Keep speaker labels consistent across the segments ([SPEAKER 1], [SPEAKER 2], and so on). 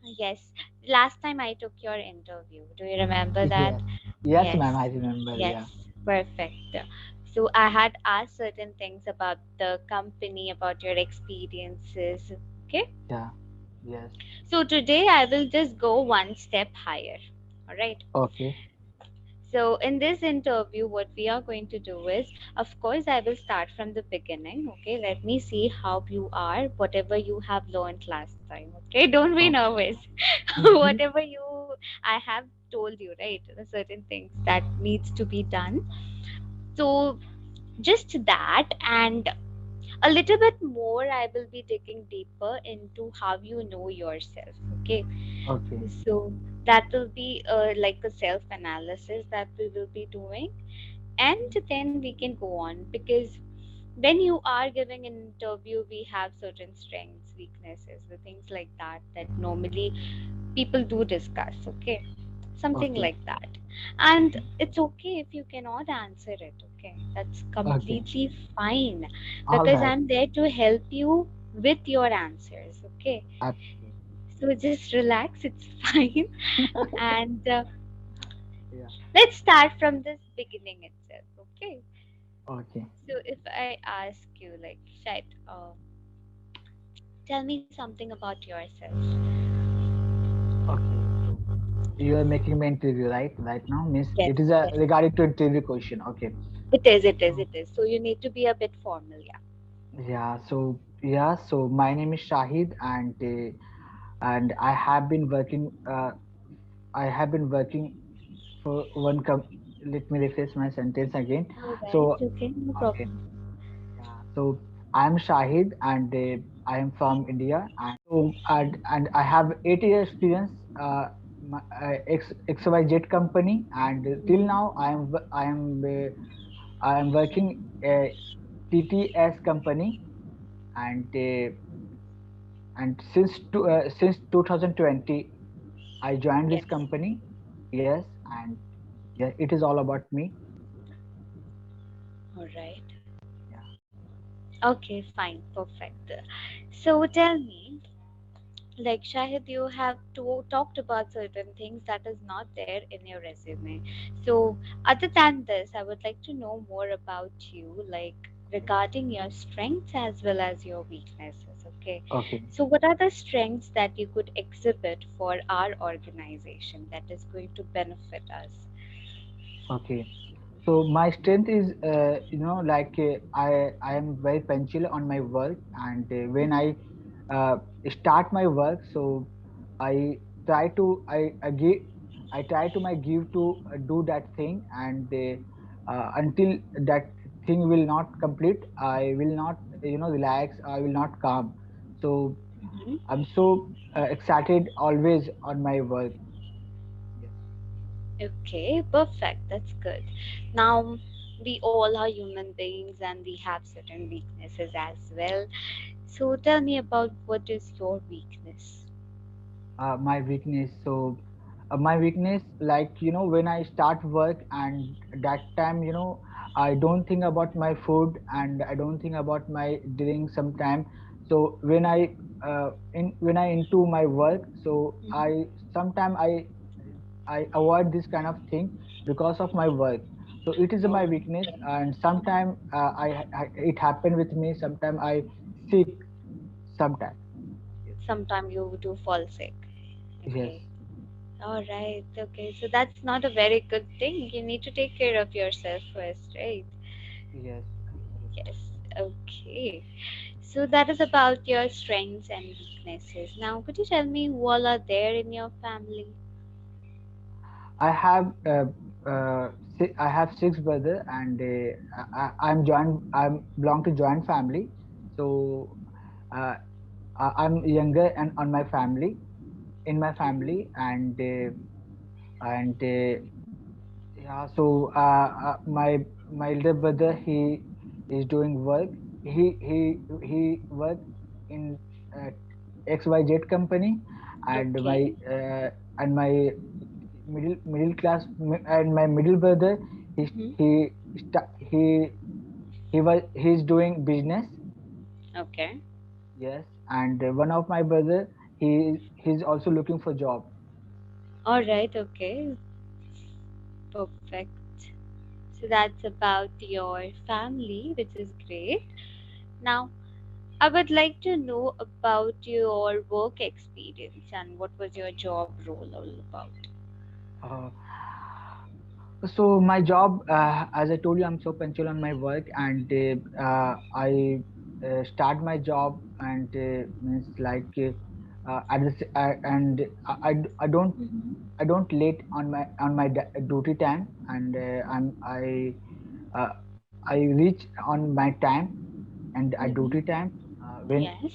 [SPEAKER 1] Yes, last time I took your interview. Do you remember that?
[SPEAKER 2] Yes. Yes,
[SPEAKER 1] Yes,
[SPEAKER 2] ma'am, I remember.
[SPEAKER 1] yes,
[SPEAKER 2] Yeah.
[SPEAKER 1] perfect. So I had asked certain things about the company, about your experiences. Okay.
[SPEAKER 2] Yeah. Yes.
[SPEAKER 1] So today I will just go one step higher. All right.
[SPEAKER 2] Okay.
[SPEAKER 1] So in this interview, what we are going to do is, of course, I will start from the beginning. Okay, let me see how you are, whatever you have learned last time. Okay, don't be
[SPEAKER 2] Okay.
[SPEAKER 1] nervous.
[SPEAKER 2] Mm-hmm.
[SPEAKER 1] Whatever I have told you, right? The certain things that needs to be done. So just that, and a little bit more, I will be digging deeper into how you know yourself. Okay,
[SPEAKER 2] Okay.
[SPEAKER 1] so that will be like a self analysis that we will be doing, and then we can go on, because when you are giving an interview, we have certain strengths, weaknesses, the things like that that normally people do discuss. Okay, something
[SPEAKER 2] Okay.
[SPEAKER 1] like that. And
[SPEAKER 2] Okay.
[SPEAKER 1] it's okay if you cannot answer it. Okay, that's
[SPEAKER 2] Okay.
[SPEAKER 1] completely fine,
[SPEAKER 2] All
[SPEAKER 1] because
[SPEAKER 2] right.
[SPEAKER 1] I'm there to help you with your answers. Okay,
[SPEAKER 2] Absolutely.
[SPEAKER 1] so just relax, it's fine. And
[SPEAKER 2] Yeah.
[SPEAKER 1] let's start from this beginning itself. Okay,
[SPEAKER 2] Okay.
[SPEAKER 1] so if I ask you, like, Shait, tell me something about yourself.
[SPEAKER 2] Okay. So you are making me interview, right? Right now, Miss.
[SPEAKER 1] Yes,
[SPEAKER 2] It is a
[SPEAKER 1] yes.
[SPEAKER 2] regarding to interview question. Okay.
[SPEAKER 1] It is, it is,
[SPEAKER 2] So
[SPEAKER 1] it is. So you need to be a bit formal, yeah.
[SPEAKER 2] yeah. So yeah. So my name is Shahid, and I have been working. I have been working for one let me rephrase my sentence again.
[SPEAKER 1] All right,
[SPEAKER 2] So
[SPEAKER 1] okay, no
[SPEAKER 2] okay.
[SPEAKER 1] problem.
[SPEAKER 2] Yeah. So I'm Shahid, and I am from India. And I have 8 years experience. XYZ company, and till
[SPEAKER 1] Mm-hmm.
[SPEAKER 2] now I am working TTS company, and since 2020 I joined this
[SPEAKER 1] Yes,
[SPEAKER 2] company. Yes, and yeah, it is all about me.
[SPEAKER 1] all right.
[SPEAKER 2] Yeah.
[SPEAKER 1] Okay, fine, perfect. So tell me, like Shahid, you have talked about certain things that is not there in your resume. So other than this, I would like to know more about you, like regarding your strengths as well as your weaknesses. Okay.
[SPEAKER 2] Okay.
[SPEAKER 1] So what are the strengths that you could exhibit for our organization that is going to benefit us?
[SPEAKER 2] Okay. So my strength is, I am very punctual on my work, and when I uh, start my work, so I try to I try to my give to do that thing, and until that thing will not complete, I will not relax. I will not calm. So
[SPEAKER 1] Mhm.
[SPEAKER 2] I'm so excited always on my work. Yes.
[SPEAKER 1] Okay, perfect. That's good. Now, we all are human beings and we have certain weaknesses as well. So, tell me about what is your weakness.
[SPEAKER 2] My weakness. So my weakness, like when I start work, and that time I don't think about my food, and I don't think about my drink sometime. So when I into my work, so
[SPEAKER 1] Mhm.
[SPEAKER 2] I sometime I avoid this kind of thing because of my work. So it is
[SPEAKER 1] Oh,
[SPEAKER 2] my weakness, and sometime I it happened with me. Sometime I sick. Sometime. Yes.
[SPEAKER 1] sometime you do fall sick.
[SPEAKER 2] Yes.
[SPEAKER 1] Okay. All right. Okay. So that's not a very good thing. You need to take care of yourself first, right?
[SPEAKER 2] Yes. Absolutely.
[SPEAKER 1] Yes. Okay. So that is about your strengths and weaknesses. Now, could you tell me who all are there in your family?
[SPEAKER 2] I have I have six brother, and I'm joined. I'm belong to joint family, so uh, I'm younger and on my family in my family, and yeah. So my elder brother, he is doing work. He work in uh, XYZ company, and
[SPEAKER 1] Okay.
[SPEAKER 2] my middle class and my middle brother, he
[SPEAKER 1] Hmm.
[SPEAKER 2] he sta- he's doing business.
[SPEAKER 1] Okay.
[SPEAKER 2] Yes, and one of my brother, he's also looking for job.
[SPEAKER 1] All right, okay, perfect. So that's about your family, which is great. Now, I would like to know about your work experience and what was your job role all about.
[SPEAKER 2] Uh, so my job, as I told you, I'm so punctual on my work, and I start my job, and means like and
[SPEAKER 1] Mm-hmm.
[SPEAKER 2] I don't late on my duty time, and uh, I reach on my time and at duty
[SPEAKER 1] Mm-hmm.
[SPEAKER 2] time when
[SPEAKER 1] Yes.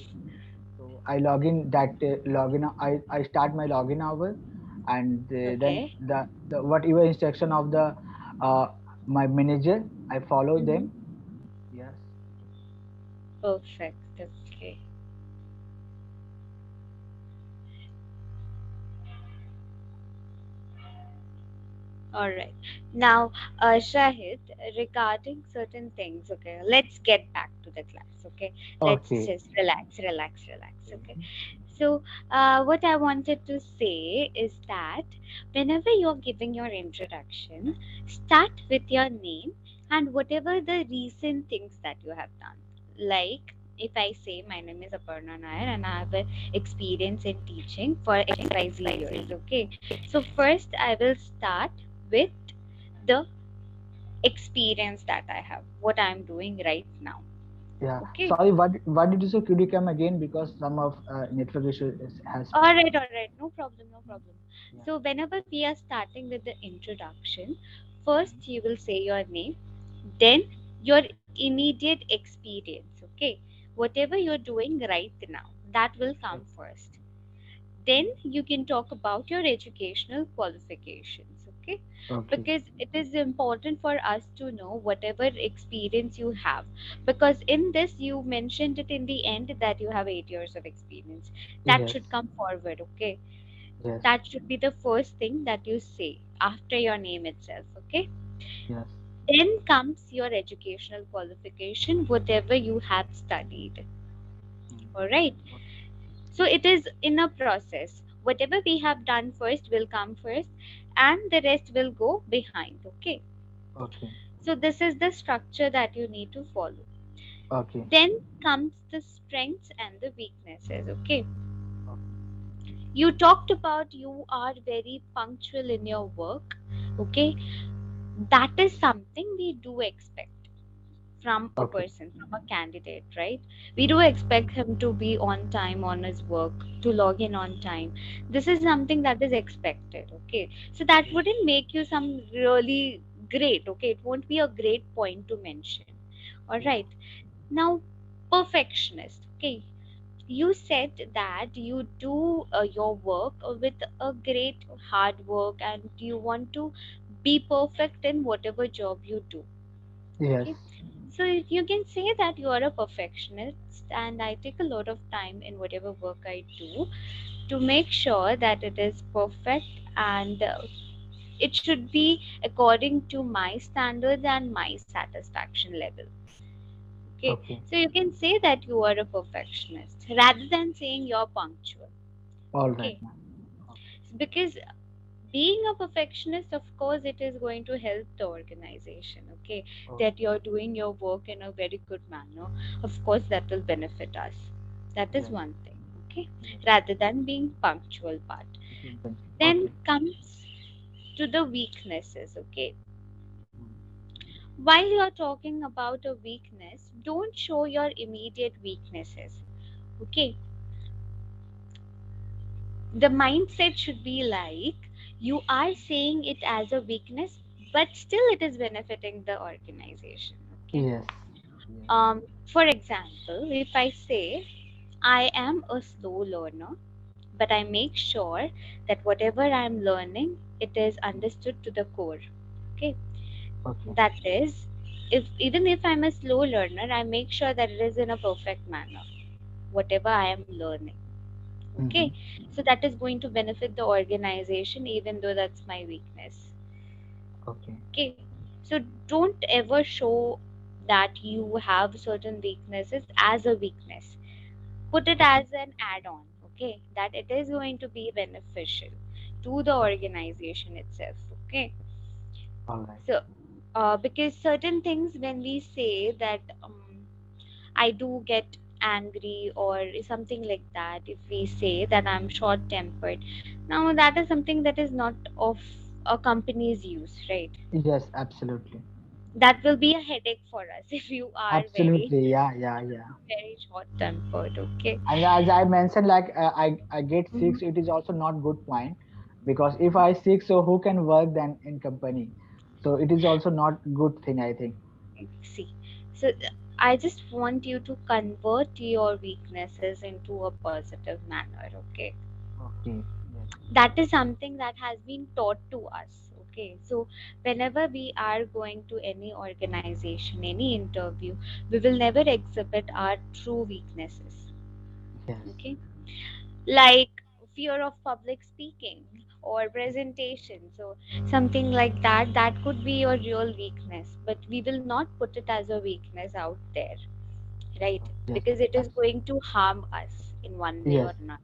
[SPEAKER 2] so I log in that login. I start my login hour, and then
[SPEAKER 1] Okay.
[SPEAKER 2] the whatever instruction of the uh, my manager, I follow
[SPEAKER 1] Mm-hmm.
[SPEAKER 2] them. Yes.
[SPEAKER 1] Perfect. Okay. All right. Now, Shahid, regarding certain things, okay, let's get back to the class, okay? Let's
[SPEAKER 2] Okay.
[SPEAKER 1] just relax, relax, relax,
[SPEAKER 2] Okay.
[SPEAKER 1] okay? So, what I wanted to say is that whenever you're giving your introduction, start with your name and whatever the recent things that you have done. Like, if I say my name is Aparna Nair and I have a experience in teaching for XYZ years, okay? So, first I will start with the experience that I have, what I'm doing right now,
[SPEAKER 2] Yeah.
[SPEAKER 1] okay?
[SPEAKER 2] Sorry. What did you say? Could you come again? Because some of network issue has faced.
[SPEAKER 1] All right, no problem, no problem.
[SPEAKER 2] Yeah.
[SPEAKER 1] So, whenever we are starting with the introduction, first
[SPEAKER 2] Mhm.
[SPEAKER 1] you will say your name, then your immediate experience, okay? Whatever you're doing right now, that will come first. Then you can talk about your educational qualifications, okay?
[SPEAKER 2] Okay.
[SPEAKER 1] Because it is important for us to know whatever experience you have, because in this you mentioned it in the end that you have 8 years of experience. That
[SPEAKER 2] Yes.
[SPEAKER 1] should come forward, okay?
[SPEAKER 2] Yes.
[SPEAKER 1] That should be the first thing that you say after your name itself, okay?
[SPEAKER 2] Yes.
[SPEAKER 1] Then comes your educational qualification, whatever you have studied.
[SPEAKER 2] Mm.
[SPEAKER 1] All right. So it is in a process. Whatever we have done first will come first, and the rest will go behind. Okay.
[SPEAKER 2] Okay.
[SPEAKER 1] So this is the structure that you need to follow.
[SPEAKER 2] Okay.
[SPEAKER 1] Then comes the strengths and the weaknesses. Okay.
[SPEAKER 2] Okay.
[SPEAKER 1] You talked about you are very punctual in your work. Okay. That is something we do expect from a
[SPEAKER 2] Okay.
[SPEAKER 1] person, from a candidate, right? We do expect him to be on time on his work, to log in on time. This is something that is expected, okay? So that
[SPEAKER 2] Yes.
[SPEAKER 1] wouldn't make you some really great, okay? It won't be a great point to mention. All
[SPEAKER 2] Yes.
[SPEAKER 1] right. Now, perfectionist, okay? You said that you do your work with a great hard work and you want to be perfect in whatever job you do.
[SPEAKER 2] Yes.
[SPEAKER 1] Okay, so you can say that you are a perfectionist, and I take a lot of time in whatever work I do to make sure that it is perfect and it should be according to my standards and my satisfaction level. Okay,
[SPEAKER 2] Okay.
[SPEAKER 1] so you can say that you are a perfectionist rather than saying you're punctual.
[SPEAKER 2] All right,
[SPEAKER 1] Okay,
[SPEAKER 2] ma'am. Okay.
[SPEAKER 1] because being a perfectionist, of course, it is going to help the organization, okay, that
[SPEAKER 2] Okay.
[SPEAKER 1] you're doing your work in a very good manner. Of course, that will benefit us. That is
[SPEAKER 2] Yes.
[SPEAKER 1] one thing, okay,
[SPEAKER 2] Yes.
[SPEAKER 1] rather than being punctual part. Then
[SPEAKER 2] Okay.
[SPEAKER 1] comes to the weaknesses, okay.
[SPEAKER 2] Mm.
[SPEAKER 1] While you're talking about a weakness, don't show your immediate weaknesses, okay. The mindset should be like you are saying it as a weakness, but still it is benefiting the organization, okay.
[SPEAKER 2] Yes. Yes.
[SPEAKER 1] For example, if I say I am a slow learner, but I make sure that whatever I'm learning, it is
[SPEAKER 2] Mm.
[SPEAKER 1] understood to the core, okay.
[SPEAKER 2] Okay.
[SPEAKER 1] That is, if even if I'm a slow learner, I make sure that it is in a perfect manner, whatever I am learning, okay.
[SPEAKER 2] Mm-hmm.
[SPEAKER 1] So that is going to benefit the organization even though that's my weakness,
[SPEAKER 2] Okay.
[SPEAKER 1] okay. So don't ever show that you have certain weaknesses as a weakness. Put it
[SPEAKER 2] Okay.
[SPEAKER 1] as an add-on, okay, that it is going to be beneficial to the organization itself, okay.
[SPEAKER 2] All right.
[SPEAKER 1] So because certain things when we say that I do get angry or something like that, if we say that I'm short tempered, now that is something that is not of a company's use, right?
[SPEAKER 2] Yes, absolutely.
[SPEAKER 1] That will be a headache for us if you are very,
[SPEAKER 2] Absolutely. Yeah, yeah, yeah.
[SPEAKER 1] very short tempered, okay.
[SPEAKER 2] And as I mentioned, like I get
[SPEAKER 1] Mhm.
[SPEAKER 2] sick, it is also not good point, because if I sick, so who can work then in company? So it is also not good thing, I think.
[SPEAKER 1] See, so I just want you to convert your weaknesses into a positive manner, okay.
[SPEAKER 2] Okay. Yes.
[SPEAKER 1] That is something that has been taught to us, okay. So whenever we are going to any organization, any interview, we will never exhibit our true weaknesses,
[SPEAKER 2] Yes.
[SPEAKER 1] okay. Like fear of public speaking or presentation, so something like that, that could be your real weakness, but we will not put it as a weakness out there, right?
[SPEAKER 2] Yes.
[SPEAKER 1] Because it is
[SPEAKER 2] Absolutely.
[SPEAKER 1] going to harm us in one way or
[SPEAKER 2] Yes.
[SPEAKER 1] another.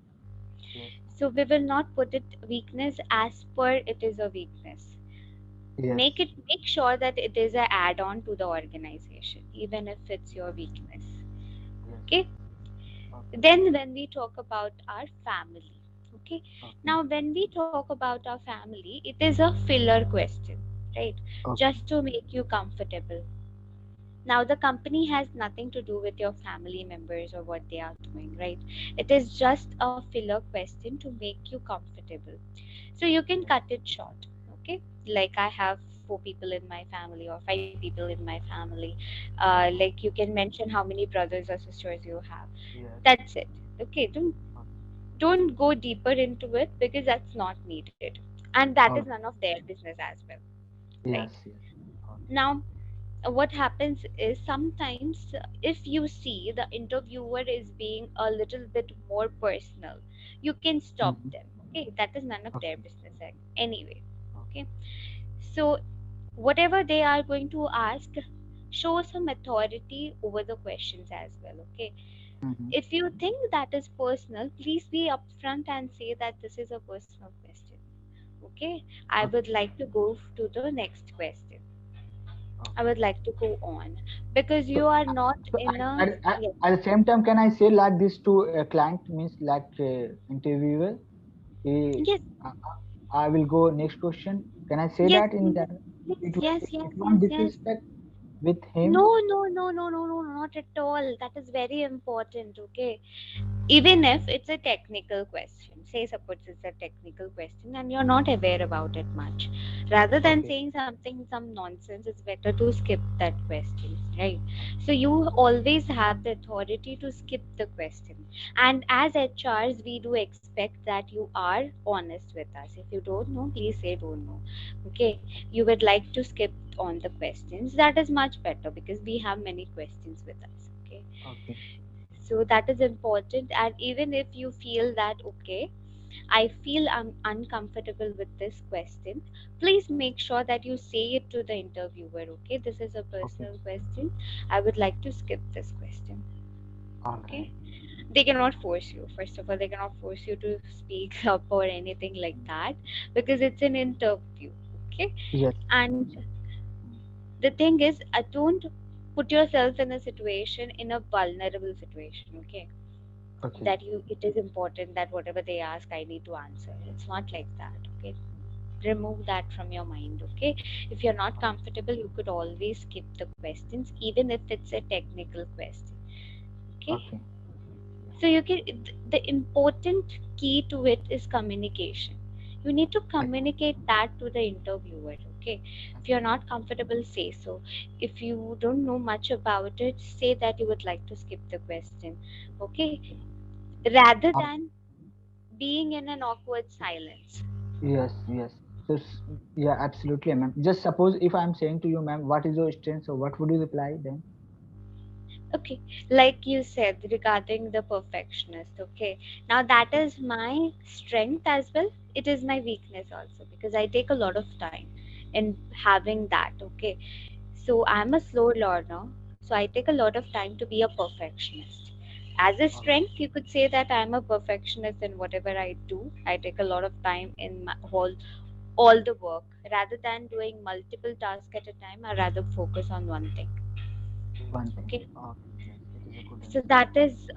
[SPEAKER 2] Yes.
[SPEAKER 1] So we will not put it weakness as per it is a weakness.
[SPEAKER 2] Yes.
[SPEAKER 1] Make sure that it is a add-on to the organization, even if it's your weakness.
[SPEAKER 2] Yes.
[SPEAKER 1] Okay.
[SPEAKER 2] Okay.
[SPEAKER 1] Then when we talk about our family, okay.
[SPEAKER 2] Okay.
[SPEAKER 1] Now when we talk about our family, it is a filler question, right?
[SPEAKER 2] Okay.
[SPEAKER 1] Just to make you comfortable. Now the company has nothing to do with your family members or what they are doing, right? It is just a filler question to make you comfortable. So you can
[SPEAKER 2] Yes.
[SPEAKER 1] cut it short, okay. Like I have four people in my family or five people in my family. Like you can mention how many brothers or sisters you have.
[SPEAKER 2] Yes.
[SPEAKER 1] That's it, okay.
[SPEAKER 2] Okay.
[SPEAKER 1] Don't go deeper into it because that's not needed, and that is
[SPEAKER 2] All
[SPEAKER 1] none of their business as well, right?
[SPEAKER 2] Yes. Yes. Okay.
[SPEAKER 1] Now what happens is sometimes if you see the interviewer is being a little bit more personal, you can stop
[SPEAKER 2] Mm-hmm.
[SPEAKER 1] them, okay. That is none of their
[SPEAKER 2] Okay.
[SPEAKER 1] business anyway,
[SPEAKER 2] Okay.
[SPEAKER 1] okay. So whatever they are going to ask, show some authority over the questions as well, okay.
[SPEAKER 2] Mm-hmm.
[SPEAKER 1] If you think that is personal, please be upfront and say that this is a personal question, okay. I
[SPEAKER 2] Okay.
[SPEAKER 1] would like to go to the next question. I
[SPEAKER 2] Okay.
[SPEAKER 1] would like to go on because
[SPEAKER 2] So,
[SPEAKER 1] you are not
[SPEAKER 2] so
[SPEAKER 1] in a, yes,
[SPEAKER 2] at the same time, can I say like this to a client, means like interviewer? Eh,
[SPEAKER 1] yes,
[SPEAKER 2] I, I will go next question. Can I say
[SPEAKER 1] yes,
[SPEAKER 2] that in
[SPEAKER 1] please,
[SPEAKER 2] that?
[SPEAKER 1] please,
[SPEAKER 2] It will,
[SPEAKER 1] yes,
[SPEAKER 2] it
[SPEAKER 1] yes,
[SPEAKER 2] won't
[SPEAKER 1] yes, yes.
[SPEAKER 2] disrespect with
[SPEAKER 1] No,
[SPEAKER 2] him.
[SPEAKER 1] no, no, no, no, no, not at all. That is very important, okay. Even if it's a technical question, say suppose it's a technical question and you're not aware about it much, rather than
[SPEAKER 2] Okay.
[SPEAKER 1] saying something some nonsense, it's better to skip that question, right?
[SPEAKER 2] Okay.
[SPEAKER 1] So you always have the authority to skip the question, and as HRs we do expect that you are honest with us. If you don't know, please say don't know, okay. You would like to skip on the questions, that is much better because we have many questions with us, okay.
[SPEAKER 2] Okay.
[SPEAKER 1] So that is important. And even if you feel that, okay, I feel I'm uncomfortable with this question, please make sure that you say it to the interviewer, okay, this is a
[SPEAKER 2] Okay.
[SPEAKER 1] personal question, I would like to skip this question,
[SPEAKER 2] All
[SPEAKER 1] okay.
[SPEAKER 2] right.
[SPEAKER 1] They cannot force you, first of all, they cannot force you to speak up or anything like that, because it's an interview, okay.
[SPEAKER 2] Yes.
[SPEAKER 1] And the thing is, don't put yourself in a situation, in a vulnerable situation, okay.
[SPEAKER 2] Okay.
[SPEAKER 1] That you, it is important that whatever they ask I need to answer, it's not like that, okay. Remove that from your mind, okay. If you're not comfortable, you could always skip the questions even if it's a technical question, okay.
[SPEAKER 2] Okay. Yeah.
[SPEAKER 1] So you can, the important key to it is communication. You need to
[SPEAKER 2] I,
[SPEAKER 1] communicate that to the interviewer, okay. If you're not comfortable, say so. If you don't know much about it, say that you would like to skip the question, okay, rather
[SPEAKER 2] uh,
[SPEAKER 1] than being in an awkward silence.
[SPEAKER 2] yes. Yes. So yeah, absolutely, ma'am. Just suppose if I'm saying to you, ma'am, what is your strength? So what would you reply then?
[SPEAKER 1] Okay, like you said regarding the perfectionist, okay. Now that
[SPEAKER 2] Okay.
[SPEAKER 1] is my strength as well. It is my weakness also because I take a lot of time in having that, okay. So I'm a slow learner, so I take a lot of time to be a perfectionist. As a
[SPEAKER 2] Okay.
[SPEAKER 1] strength, you could say that I'm a perfectionist in whatever I do. I take a lot of time in my all the work. Rather than doing multiple tasks at a time, I rather focus on one thing.
[SPEAKER 2] One thing.
[SPEAKER 1] Okay.
[SPEAKER 2] Okay. Yes, it is a good
[SPEAKER 1] So
[SPEAKER 2] answer.
[SPEAKER 1] that is,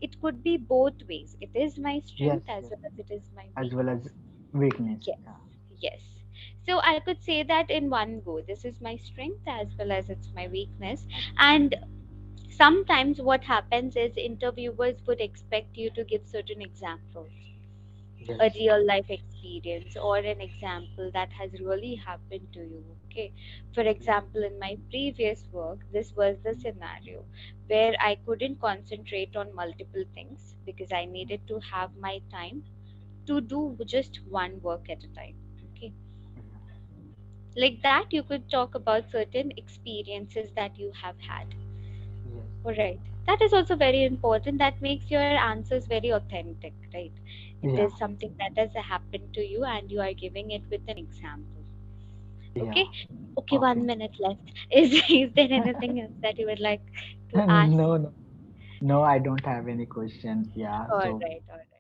[SPEAKER 1] it could be both ways. It is my
[SPEAKER 2] Yes,
[SPEAKER 1] strength as
[SPEAKER 2] yes.
[SPEAKER 1] well as it is my
[SPEAKER 2] As well as
[SPEAKER 1] weakness.
[SPEAKER 2] weakness.
[SPEAKER 1] Yes.
[SPEAKER 2] Yeah.
[SPEAKER 1] Yes. So I could say that in one go. This is my strength as well as it's my weakness.
[SPEAKER 2] As,
[SPEAKER 1] And sometimes what happens is interviewers would expect you to give certain examples, a
[SPEAKER 2] yes.
[SPEAKER 1] real life experience or an example that has really happened to you. Okay, for
[SPEAKER 2] Yes.
[SPEAKER 1] example, in my previous work, this was the scenario where I couldn't concentrate on multiple things because I needed to have my time to do just one work at a time. Okay,
[SPEAKER 2] Yeah.
[SPEAKER 1] like that, you could talk about certain experiences that you have had.
[SPEAKER 2] Yes.
[SPEAKER 1] Right. That is also very important. That makes your answers very authentic, right? It
[SPEAKER 2] Yeah.
[SPEAKER 1] is something that has happened to you and you are giving it with an example.
[SPEAKER 2] Yeah.
[SPEAKER 1] Okay. Okay,
[SPEAKER 2] Okay.
[SPEAKER 1] 1 minute left. Is there anything else that you would like to ask?
[SPEAKER 2] No, no. No, I don't have any questions. Yeah.
[SPEAKER 1] All
[SPEAKER 2] So
[SPEAKER 1] right, all right.